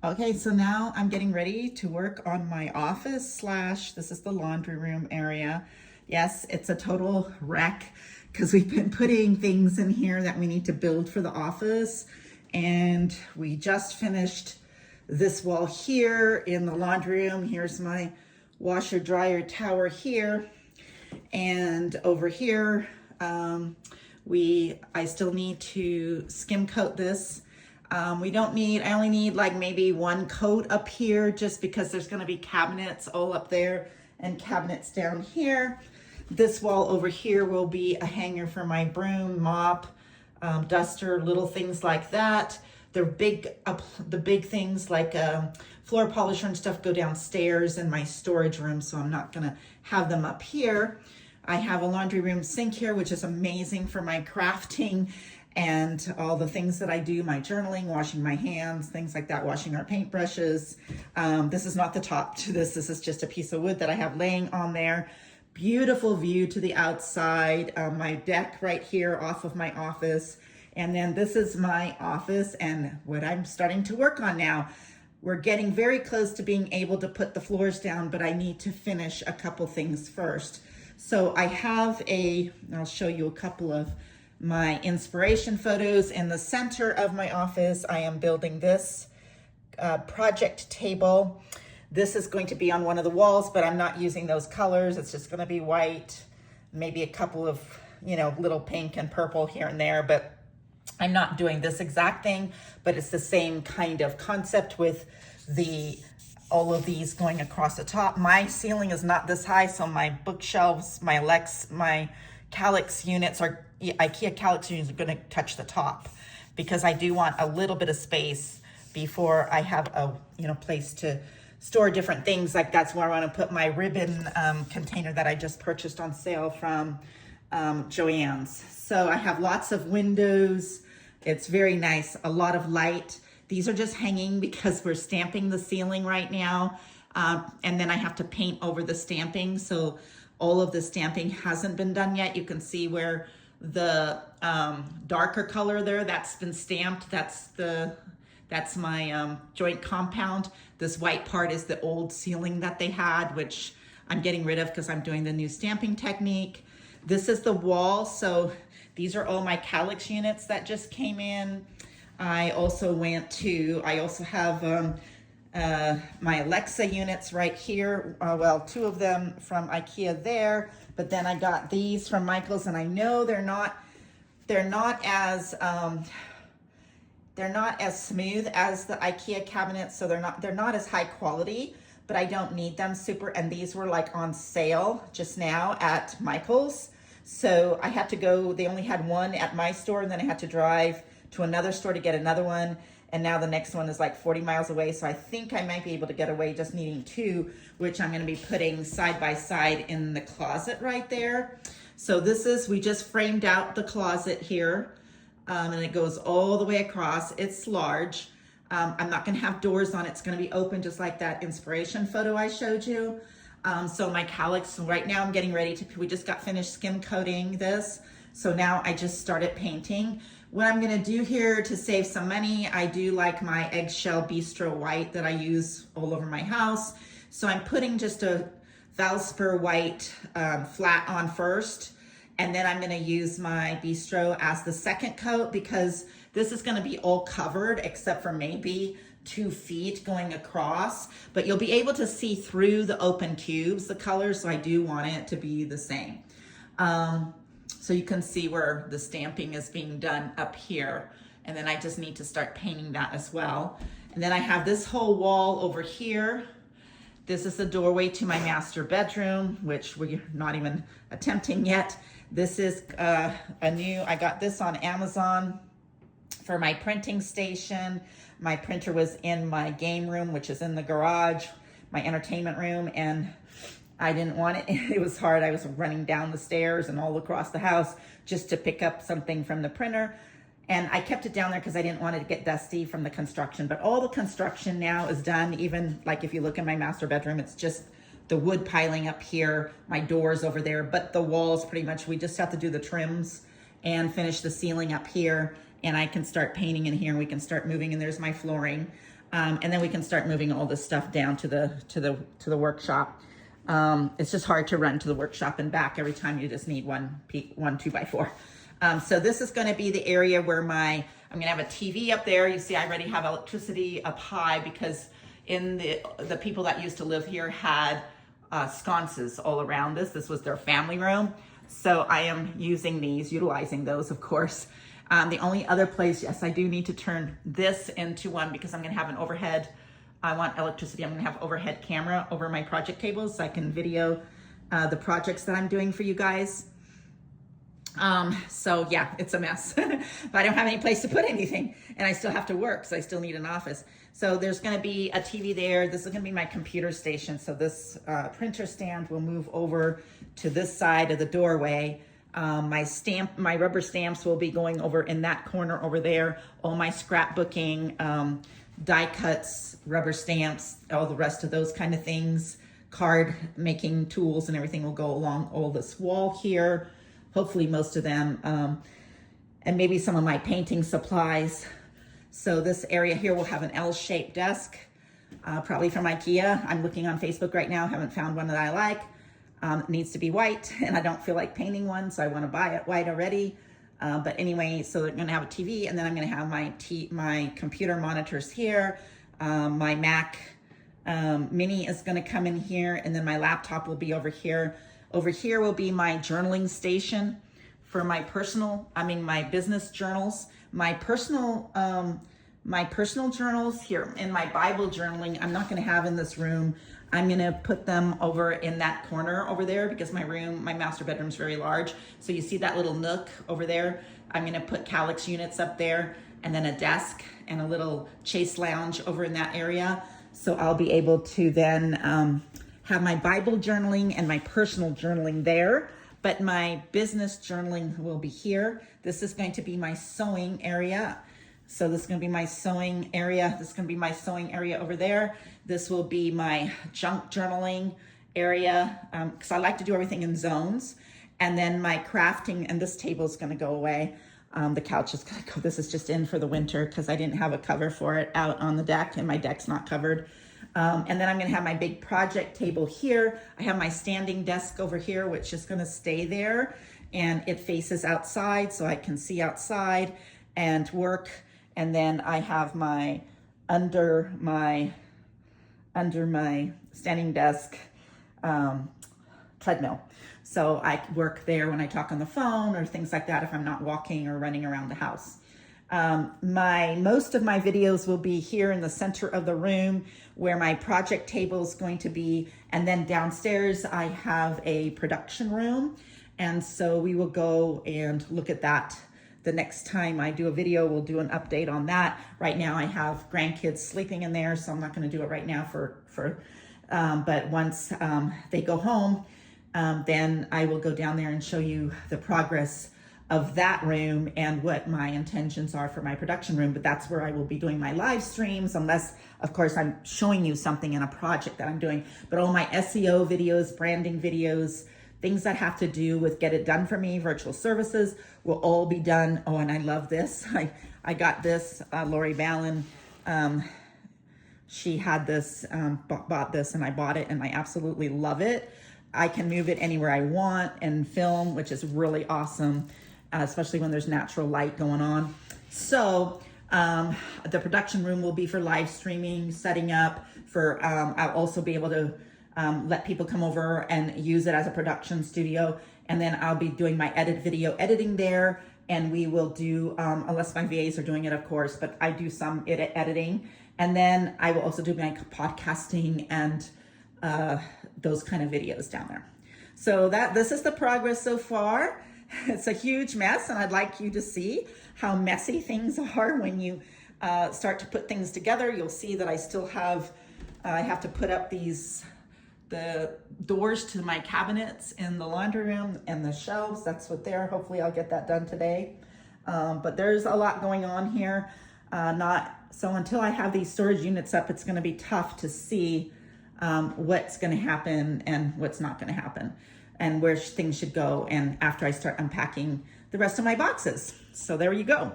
Okay, so now I'm getting ready to work on my office slash, this is the laundry room area. Yes, it's a total wreck because we've been putting things in here that we need to build for the office. And we just finished this wall here in the laundry room. Here's my washer dryer tower here. And over here, I still need to skim coat this. I only need like maybe one coat up here just because there's gonna be cabinets all up there and cabinets down here. This wall over here will be a hanger for my broom, mop, duster, little things like that. The big things like floor polisher and stuff go downstairs in my storage room, so I'm not gonna have them up here. I have a laundry room sink here, which is amazing for my crafting and all the things that I do, my journaling, washing my hands, things like that, washing our paintbrushes. This is not the top to this. This is just a piece of wood that I have laying on there. Beautiful view to the outside, my deck right here off of my office. And then this is my office and what I'm starting to work on now. We're getting very close to being able to put the floors down, but I need to finish a couple things first. So I'll show you a couple of my inspiration photos. In the center of my office, I am building this project table. This is going to be on one of the walls, but I'm not using those colors. It's just gonna be white, maybe a couple of, little pink and purple here and there, but I'm not doing this exact thing, but it's the same kind of concept with all of these going across the top. My ceiling is not this high, so my bookshelves, my Calyx units IKEA Calyx units are gonna touch the top because I do want a little bit of space before I have a place to store different things. Like that's where I wanna put my ribbon container that I just purchased on sale from Joann's. So I have lots of windows. It's very nice, a lot of light. These are just hanging because we're stamping the ceiling right now. And then I have to paint over the stamping. So all of the stamping hasn't been done yet. You can see where the darker color there, that's been stamped. That's my joint compound. This white part is the old ceiling that they had, which I'm getting rid of because I'm doing the new stamping technique. This is the wall. So these are all my Calyx units that just came in. I also have my Alexa units right here. Two of them from IKEA there, but then I got these from Michael's, and I know they're not as smooth as the IKEA cabinets, so they're not as high quality, but I don't need them super. And these were like on sale just now at Michael's, so I had to go. They only had one at my store, and then I had to drive to another store to get another one. And now the next one is like 40 miles away. So I think I might be able to get away just needing two, which I'm gonna be putting side by side in the closet right there. So we just framed out the closet here, and it goes all the way across. It's large. I'm not gonna have doors on it. It's gonna be open just like that inspiration photo I showed you. So my Calyx, right now I'm getting ready we just got finished skim coating this. So now I just started painting. What I'm gonna do here to save some money, I do like my eggshell bistro white that I use all over my house. So I'm putting just a Valspar white flat on first, and then I'm gonna use my bistro as the second coat because this is gonna be all covered except for maybe 2 feet going across, but you'll be able to see through the open cubes, the colors, so I do want it to be the same. So you can see where the stamping is being done up here. And then I just need to start painting that as well. And then I have this whole wall over here. This is the doorway to my master bedroom, which we're not even attempting yet. This is I got this on Amazon for my printing station. My printer was in my game room, which is in the garage, my entertainment room, and I didn't want it. It was hard. I was running down the stairs and all across the house just to pick up something from the printer. And I kept it down there because I didn't want it to get dusty from the construction. But all the construction now is done. Even like if you look in my master bedroom, it's just the wood piling up here, my doors over there, but the walls pretty much, we just have to do the trims and finish the ceiling up here. And I can start painting in here and we can start moving. And there's my flooring. And then we can start moving all this stuff down to the workshop. It's just hard to run to the workshop and back every time you just need one 2x4. So this is going to be the area where I'm going to have a TV up there. You see, I already have electricity up high because in the people that used to live here had sconces all around this. This was their family room. So I am utilizing those, of course. The only other place, yes, I do need to turn this into one because I'm going to have an overhead. I want electricity. I'm going to have overhead camera over my project tables so I can video the projects that I'm doing for you guys. So yeah, it's a mess, but I don't have any place to put anything and I still have to work. So I still need an office. So there's going to be a TV there. This is going to be my computer station. So this printer stand will move over to this side of the doorway. My rubber stamps will be going over in that corner over there. All my scrapbooking, die cuts, rubber stamps, all the rest of those kind of things, card making tools and everything will go along all this wall here. Hopefully most of them, and maybe some of my painting supplies. So this area here will have an L-shaped desk, probably from IKEA. I'm looking on Facebook right now, haven't found one that I like. It needs to be white and I don't feel like painting one, so I want to buy it white already. But anyway, so they're going to have a TV and then I'm going to have my computer monitors here. My Mac Mini is going to come in here and then my laptop will be over here. Over here will be my journaling station for my business journals. My personal journals here in my Bible journaling, I'm not going to have in this room. I'm going to put them over in that corner over there because my master bedroom is very large. So you see that little nook over there? I'm going to put Calyx units up there and then a desk and a little chase lounge over in that area. So I'll be able to then have my Bible journaling and my personal journaling there, but my business journaling will be here. This is going to be my sewing area. So this is going to be my sewing area. This is going to be my sewing area over there. This will be my junk journaling area because I like to do everything in zones. And then my crafting, and this table is going to go away. The couch is going to go. This is just in for the winter because I didn't have a cover for it out on the deck and my deck's not covered. And then I'm going to have my big project table here. I have my standing desk over here, which is going to stay there. And it faces outside so I can see outside and work. And then I have my under my standing desk treadmill. So I work there when I talk on the phone or things like that if I'm not walking or running around the house. Most of my videos will be here in the center of the room where my project table is going to be. And then downstairs I have a production room. And so we will go and look at that. The next time I do a video, we'll do an update on that. Right now I have grandkids sleeping in there, so I'm not going to do it right now but once they go home, then I will go down there and show you the progress of that room and what my intentions are for my production room. But that's where I will be doing my live streams, unless of course I'm showing you something in a project that I'm doing. But all my SEO videos, branding videos, things that have to do with get it done for me, virtual services will all be done. Oh, and I love this. I got this, Lori Ballin. She had this, bought this and I bought it and I absolutely love it. I can move it anywhere I want and film, which is really awesome, especially when there's natural light going on. So the production room will be for live streaming, setting up for, I'll also be able to let people come over and use it as a production studio. And then I'll be doing my video editing there. And we will do, unless my VAs are doing it, of course, but I do some editing. And then I will also do my podcasting and those kind of videos down there. So this is the progress so far. It's a huge mess, and I'd like you to see how messy things are when you start to put things together. You'll see that I still have, I have to put up the doors to my cabinets in the laundry room and the shelves. That's what they're, hopefully I'll get that done today. But there's a lot going on here. So until I have these storage units up, it's gonna be tough to see what's gonna happen and what's not gonna happen and where things should go, and after I start unpacking the rest of my boxes. So there you go.